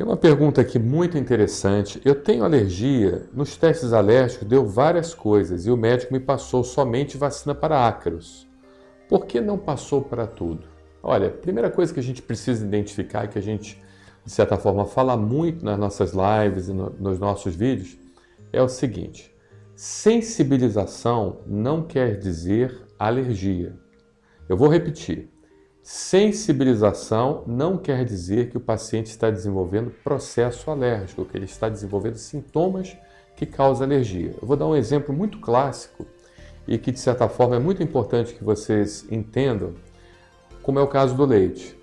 Tem uma pergunta aqui muito interessante. Eu tenho alergia, nos testes alérgicos deu várias coisas e o médico me passou somente vacina para ácaros. Por que não passou para tudo? Olha, a primeira coisa que a gente precisa identificar, que a gente, de certa forma, fala muito nas nossas lives e nos nossos vídeos, é o seguinte: sensibilização não quer dizer alergia. Eu vou repetir. Sensibilização não quer dizer que o paciente está desenvolvendo processo alérgico, que ele está desenvolvendo sintomas que causam alergia. Eu vou dar um exemplo muito clássico e que, de certa forma, é muito importante que vocês entendam, como é o caso do leite.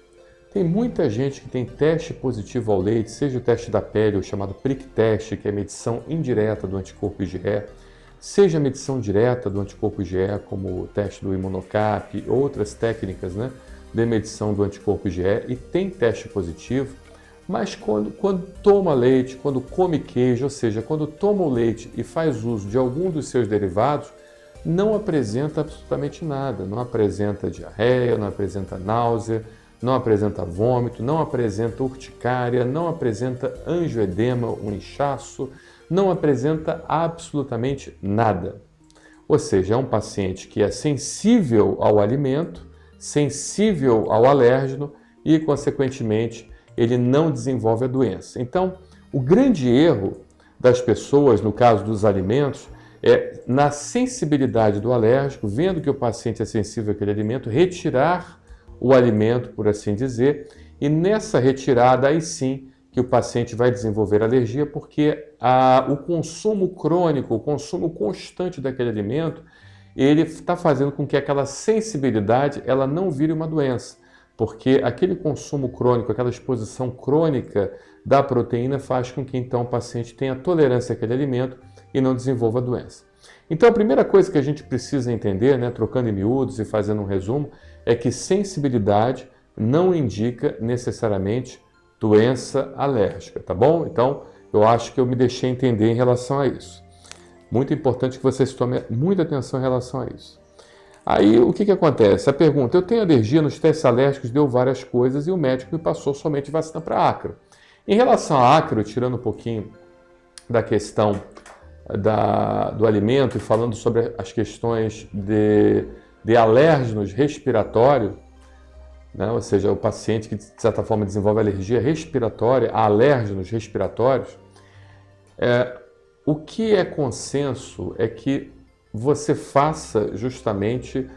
Tem muita gente que tem teste positivo ao leite, seja o teste da pele, o chamado prick test, que é a medição indireta do anticorpo IgE, seja a medição direta do anticorpo IgE, como o teste do imunocap, outras técnicas, de medição do anticorpo IgE, e tem teste positivo, mas quando toma leite, quando come queijo, ou seja, quando toma o leite e faz uso de algum dos seus derivados, não apresenta absolutamente nada, não apresenta diarreia, não apresenta náusea, não apresenta vômito, não apresenta urticária, não apresenta angioedema, um inchaço, não apresenta absolutamente nada. Ou seja, é um paciente que é sensível ao alimento, sensível ao alérgeno e, consequentemente, ele não desenvolve a doença. Então, o grande erro das pessoas, no caso dos alimentos, é, na sensibilidade do alérgico, vendo que o paciente é sensível àquele alimento, retirar o alimento, por assim dizer, e nessa retirada, aí sim, que o paciente vai desenvolver alergia, porque o consumo crônico, o consumo constante daquele alimento, ele está fazendo com que aquela sensibilidade ela não vire uma doença, porque aquele consumo crônico, aquela exposição crônica da proteína faz com que então o paciente tenha tolerância àquele alimento e não desenvolva a doença. Então a primeira coisa que a gente precisa entender, trocando em miúdos e fazendo um resumo, é que sensibilidade não indica necessariamente doença alérgica, tá bom? Então eu acho que eu me deixei entender em relação a isso. Muito importante que vocês tomem muita atenção em relação a isso. Aí, o que acontece? A pergunta: eu tenho alergia, nos testes alérgicos deu várias coisas e o médico me passou somente vacina para ácaro. Em relação a ácaro, tirando um pouquinho da questão do alimento e falando sobre as questões de alérgenos respiratórios, ou seja, o paciente que, de certa forma, desenvolve alergia respiratória a alérgenos respiratórios, o que é consenso é que você faça justamente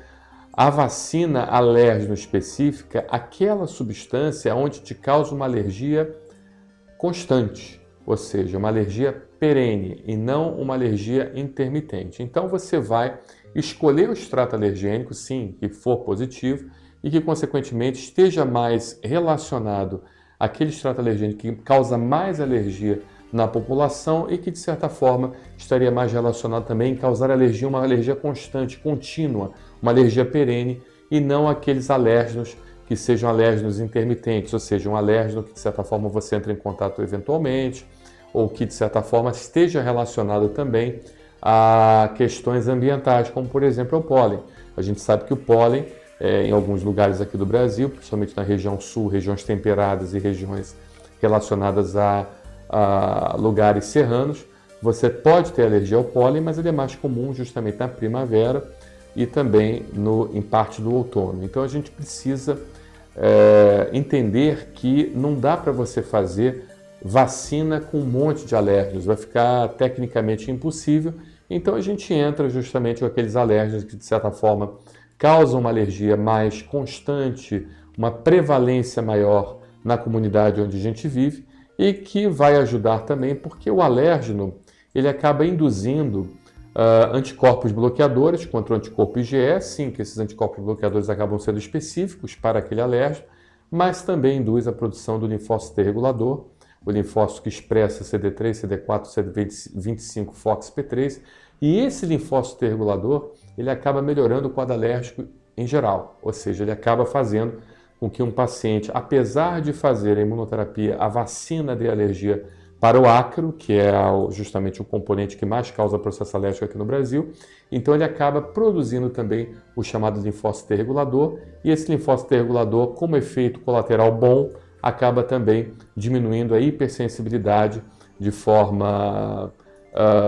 a vacina alérgeno específica aquela substância onde te causa uma alergia constante, ou seja, uma alergia perene e não uma alergia intermitente. Então você vai escolher o extrato alergênico, sim, que for positivo e que consequentemente esteja mais relacionado àquele extrato alergênico que causa mais alergia na população e que, de certa forma, estaria mais relacionado também em causar alergia, uma alergia constante, contínua, uma alergia perene, e não aqueles alérgenos que sejam alérgenos intermitentes, ou seja, um alérgeno que, de certa forma, você entra em contato eventualmente, ou que, de certa forma, esteja relacionado também a questões ambientais, como, por exemplo, o pólen. A gente sabe que o pólen, em alguns lugares aqui do Brasil, principalmente na região sul, regiões temperadas e regiões relacionadas a lugares serranos, você pode ter alergia ao pólen, mas ele é mais comum justamente na primavera e também em parte do outono. Então a gente precisa entender que não dá para você fazer vacina com um monte de alérgenos, vai ficar tecnicamente impossível. Então a gente entra justamente com aqueles alérgenos que, de certa forma, causam uma alergia mais constante, uma prevalência maior na comunidade onde a gente vive, e que vai ajudar também porque o alérgeno ele acaba induzindo anticorpos bloqueadores contra o anticorpo IgE, sim, que esses anticorpos bloqueadores acabam sendo específicos para aquele alérgeno, mas também induz a produção do linfócito T regulador, o linfócito que expressa CD3, CD4, CD25, FOXP3, e esse linfócito T regulador ele acaba melhorando o quadro alérgico em geral, ou seja, ele acaba fazendo com que um paciente, apesar de fazer a imunoterapia, a vacina de alergia para o ácaro, que é justamente o componente que mais causa processo alérgico aqui no Brasil, então ele acaba produzindo também o chamado linfócito T regulador, e esse linfócito T regulador, como efeito colateral bom, acaba também diminuindo a hipersensibilidade de forma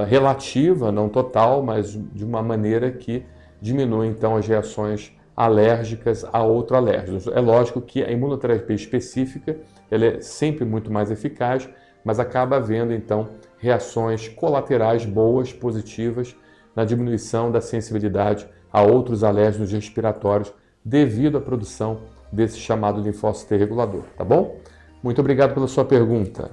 relativa, não total, mas de uma maneira que diminui então as reações alérgicas a outro alérgeno. É lógico que a imunoterapia específica ela é sempre muito mais eficaz, mas acaba havendo então reações colaterais boas, positivas, na diminuição da sensibilidade a outros alérgenos respiratórios devido à produção desse chamado linfócito T regulador, tá bom? Muito obrigado pela sua pergunta.